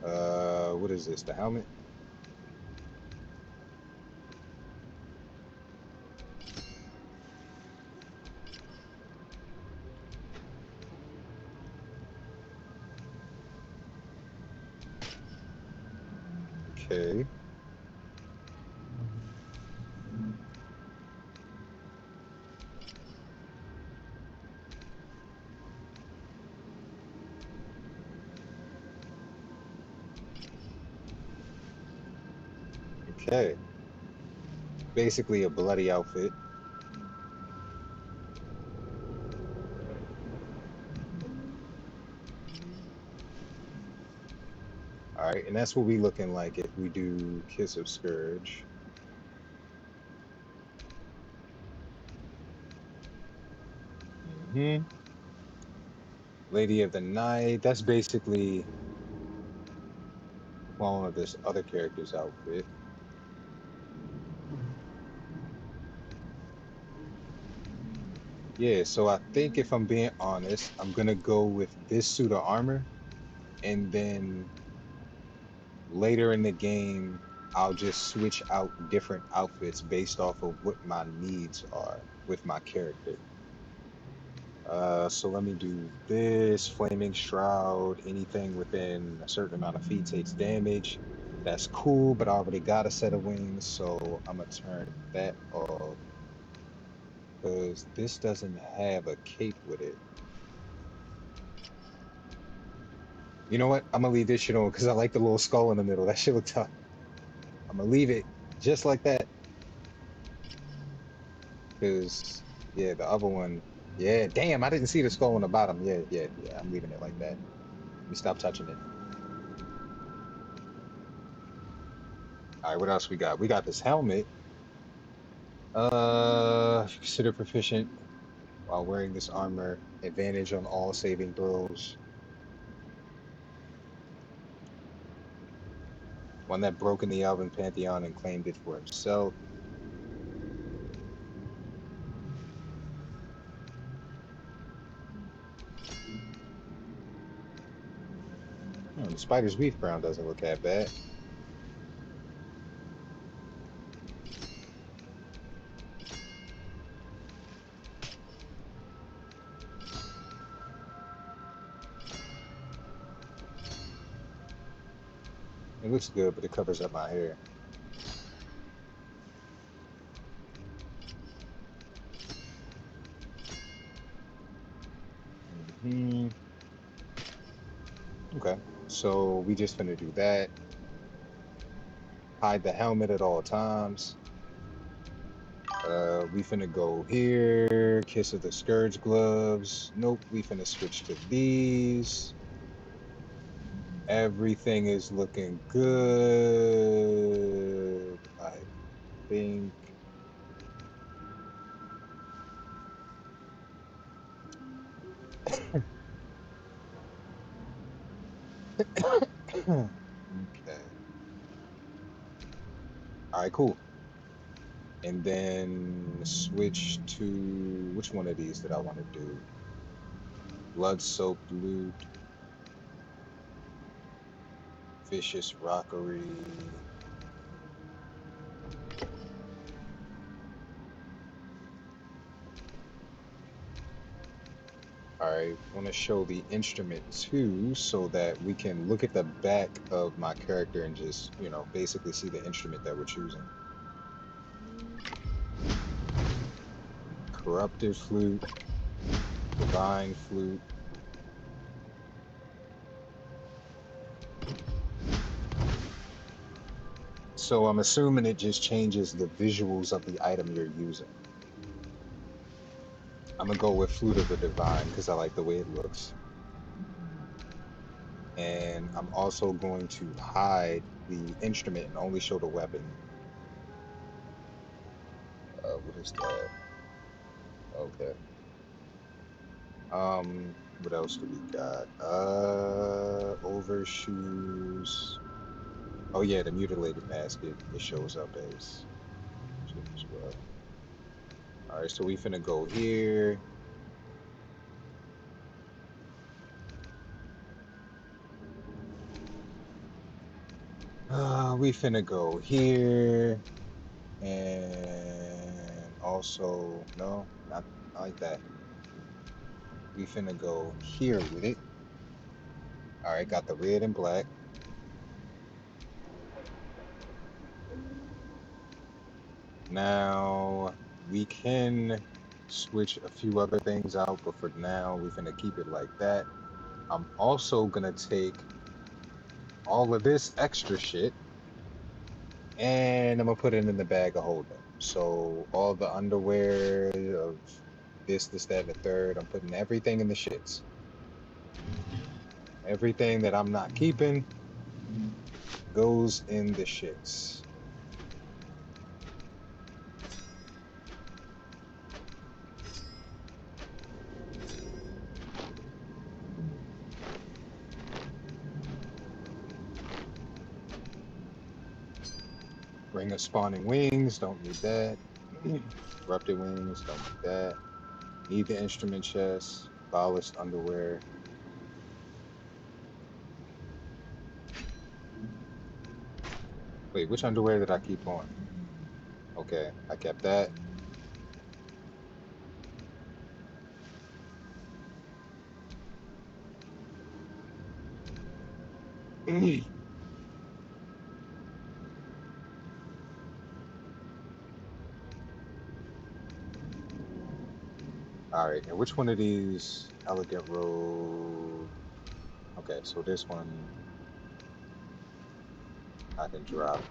What is this? The helmet? Okay. Okay. Basically a bloody outfit. All right, and that's what we looking like if we do Kiss of Scourge. hmm Lady of the Night. That's basically a clone of this other character's outfit. Yeah, so I think if I'm being honest, I'm gonna go with this suit of armor, and then later in the game, I'll just switch out different outfits based off of what my needs are with my character. So let me do this. Flaming Shroud. Anything within a certain amount of feet takes damage. That's cool, but I already got a set of wings, so I'm gonna turn that off because this doesn't have a cape with it. You know what? I'm gonna leave this shit on because I like the little skull in the middle. That shit look tough. I'm gonna leave it just like that because yeah, the other one. Yeah, damn, I didn't see the skull on the bottom. Yeah. I'm leaving it like that. Let me stop touching it. All right, what else we got? We got this helmet. If you consider proficient while wearing this armor, advantage on all saving throws. One that broke in the Elven Pantheon and claimed it for himself. The Spider's Weave Crown doesn't look that bad. It looks good, but it covers up my hair. hmm Okay, so we just finna do that. Hide the helmet at all times. We finna go here. Kiss of the Scourge gloves. Nope, we finna switch to these. Everything is looking good. I think. Okay. All right, cool. And then switch to which one of these did I want to do? Blood soaked loot, vicious rockery. All right, want to show the instrument too, so that we can look at the back of my character and just, basically see the instrument that we're choosing. Corrupted flute, divine flute. So I'm assuming it just changes the visuals of the item you're using. I'm gonna go with Flute of the Divine because I like the way it looks. And I'm also going to hide the instrument and only show the weapon. What is that? Okay. What else do we got? Overshoes. Oh yeah, the mutilated mask. It shows up as shit as well. All right, so we finna go here. We finna go here. And also, no, not like that. We finna go here with it. All right, got the red and black. Now we can switch a few other things out, but for now, we're gonna keep it like that. I'm also gonna take all of this extra shit And I'm gonna put it in the bag of holding. So all the underwear of this, that, and the third, I'm putting everything in the shits. Everything that I'm not keeping goes in the shits. Ring of spawning wings, don't need that. Corrupted wings, don't need that. Need the instrument chest, polished underwear. Wait, which underwear did I keep on? Okay, I kept that. All right, and which one of these elegant robe? Okay, so this one I can drop.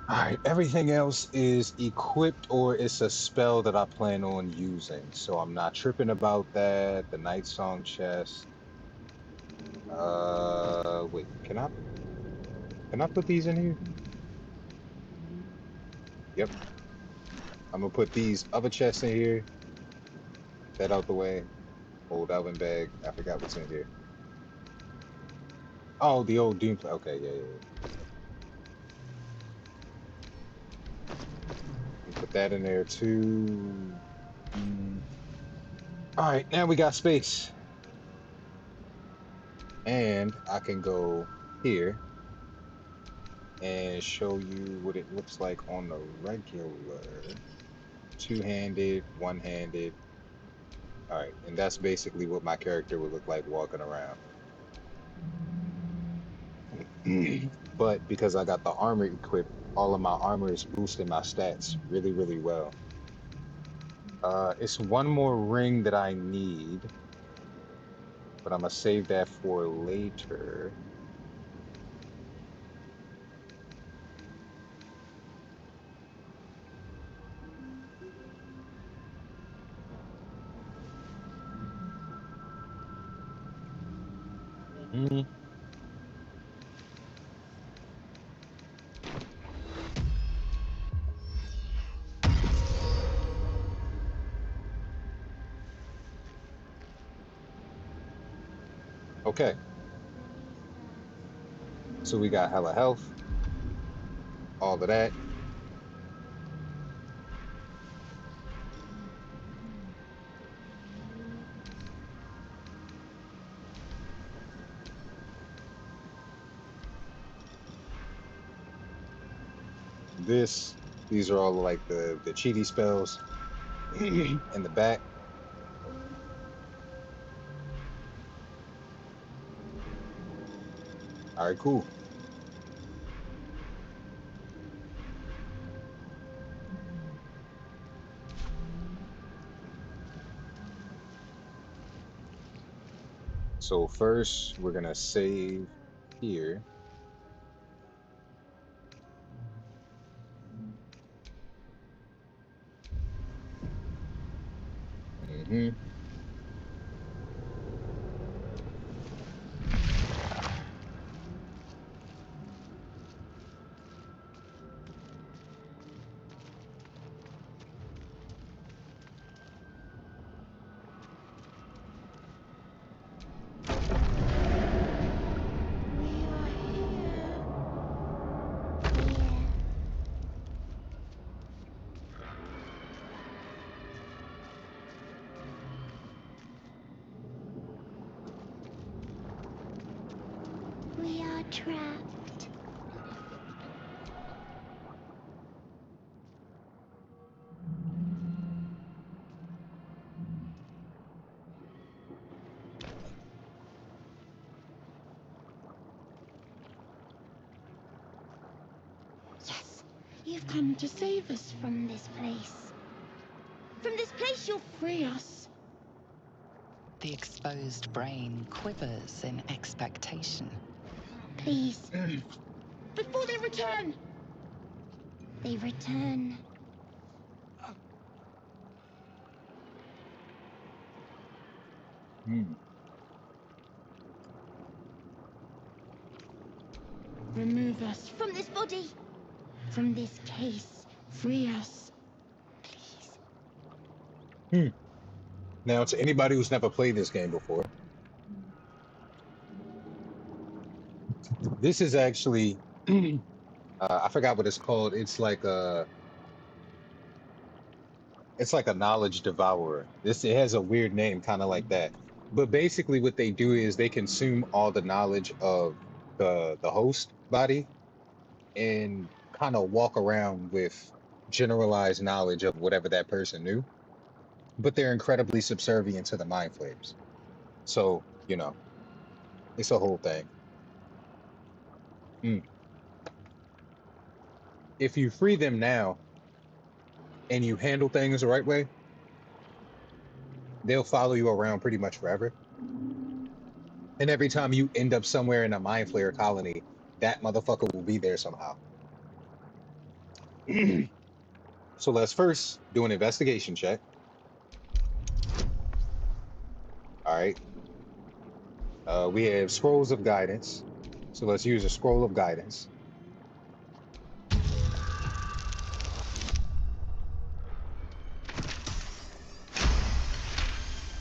All right, everything else is equipped or it's a spell that I plan on using, so I'm not tripping about that. The Night Song chest. Wait, can I put these in here? Yep, I'm gonna put these other chests in here. That out the way. Old Alvin bag. I forgot what's in here. Oh, the old Doom. Okay, yeah. Put that in there too. All right, now we got space. And I can go here and show you what it looks like on the regular. Two-handed, one-handed. All right, and that's basically what my character would look like walking around. But because I got the armor equipped, all of my armor is boosting my stats really, really well. It's one more ring that I need, but I'm gonna save that for later. Mhm. Okay, so we got hella health, all of that. These are all like the cheaty spells in the back. All right, cool. So first we're gonna save here. Hmm. We are trapped. Yes, you've come to save us from this place. From this place, you'll free us. The exposed brain quivers in expectation. Please, before they return! They return. Hmm. Remove us from this body, from this case. Free us, please. Hmm. Now, to anybody who's never played this game before, this is actually I forgot what it's called. It's like a knowledge devourer. It has a weird name, kind of like that. But basically, what they do is they consume all the knowledge of the host body and kind of walk around with generalized knowledge of whatever that person knew. But they're incredibly subservient to the mind flayers. So, it's a whole thing. Mm. If you free them now and you handle things the right way, they'll follow you around pretty much forever. And every time you end up somewhere in a mind flayer colony, that motherfucker will be there somehow. So let's first do an investigation check. All right. We have scrolls of guidance. So let's use a scroll of guidance.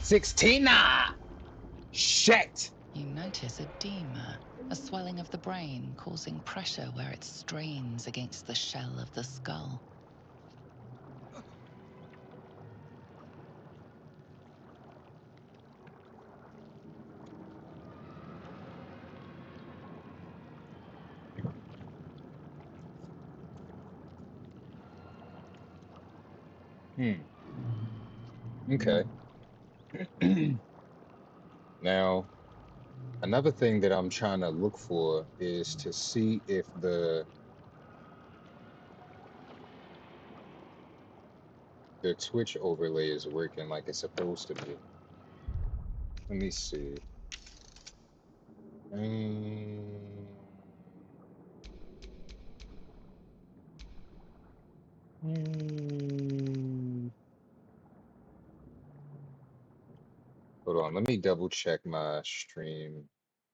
16. Shit. You notice edema, a swelling of the brain causing pressure where it strains against the shell of the skull. Okay. Now, another thing that I'm trying to look for is to see if the Twitch overlay is working like it's supposed to be. Let me see. Hold on, let me double check my stream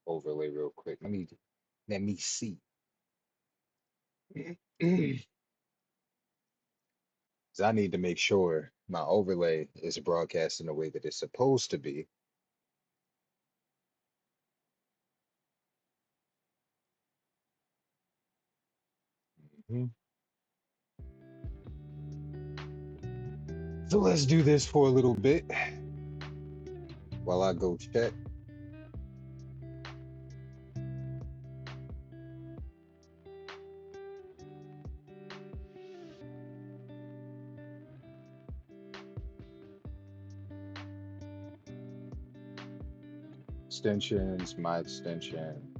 overlay real quick. Let me see. 'Cause I need to make sure my overlay is broadcasting the way that it's supposed to be. Mhm. So let's do this for a little bit while I go check. Extensions, my extension.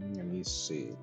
Let me see.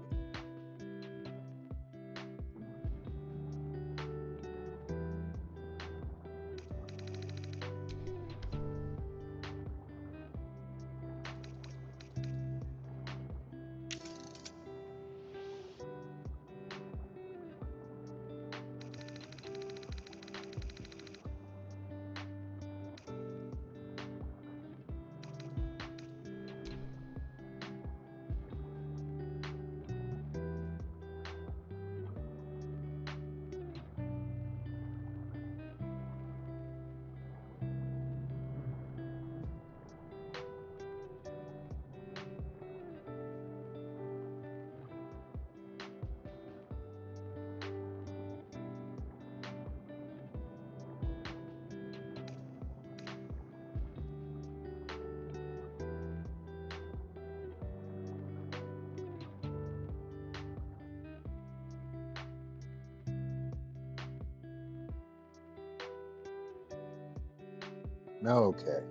Okay.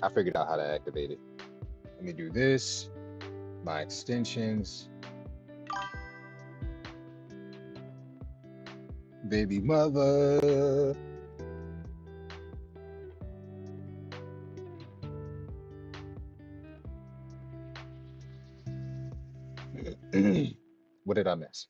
I figured out how to activate it. Let me do this. My extensions. Baby mother. What did I miss?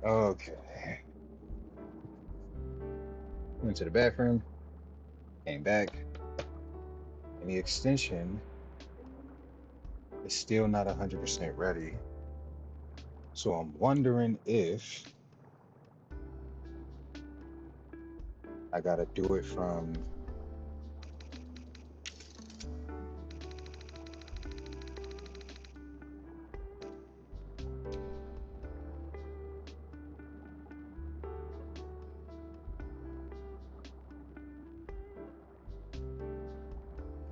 Okay. Went to the bathroom, came back, and the extension is still not 100% ready. So I'm wondering if I gotta do it from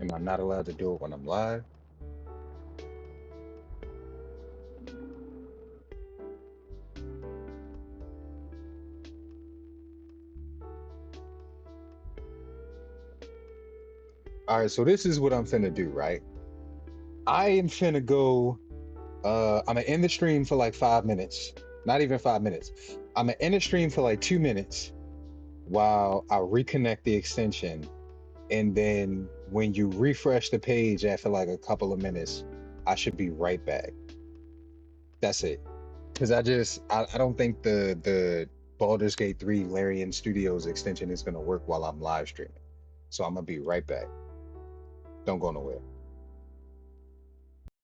am I not allowed to do it when I'm live? All right, so this is what I'm finna do, right? I am finna go, I'm gonna end the stream for like 5 minutes. Not even 5 minutes. I'm gonna end the stream for like 2 minutes while I reconnect the extension. And then when you refresh the page after like a couple of minutes, I should be right back. That's it. Because I don't think the Baldur's Gate 3 Larian Studios extension is gonna work while I'm live streaming. So I'm gonna be right back. Don't go nowhere.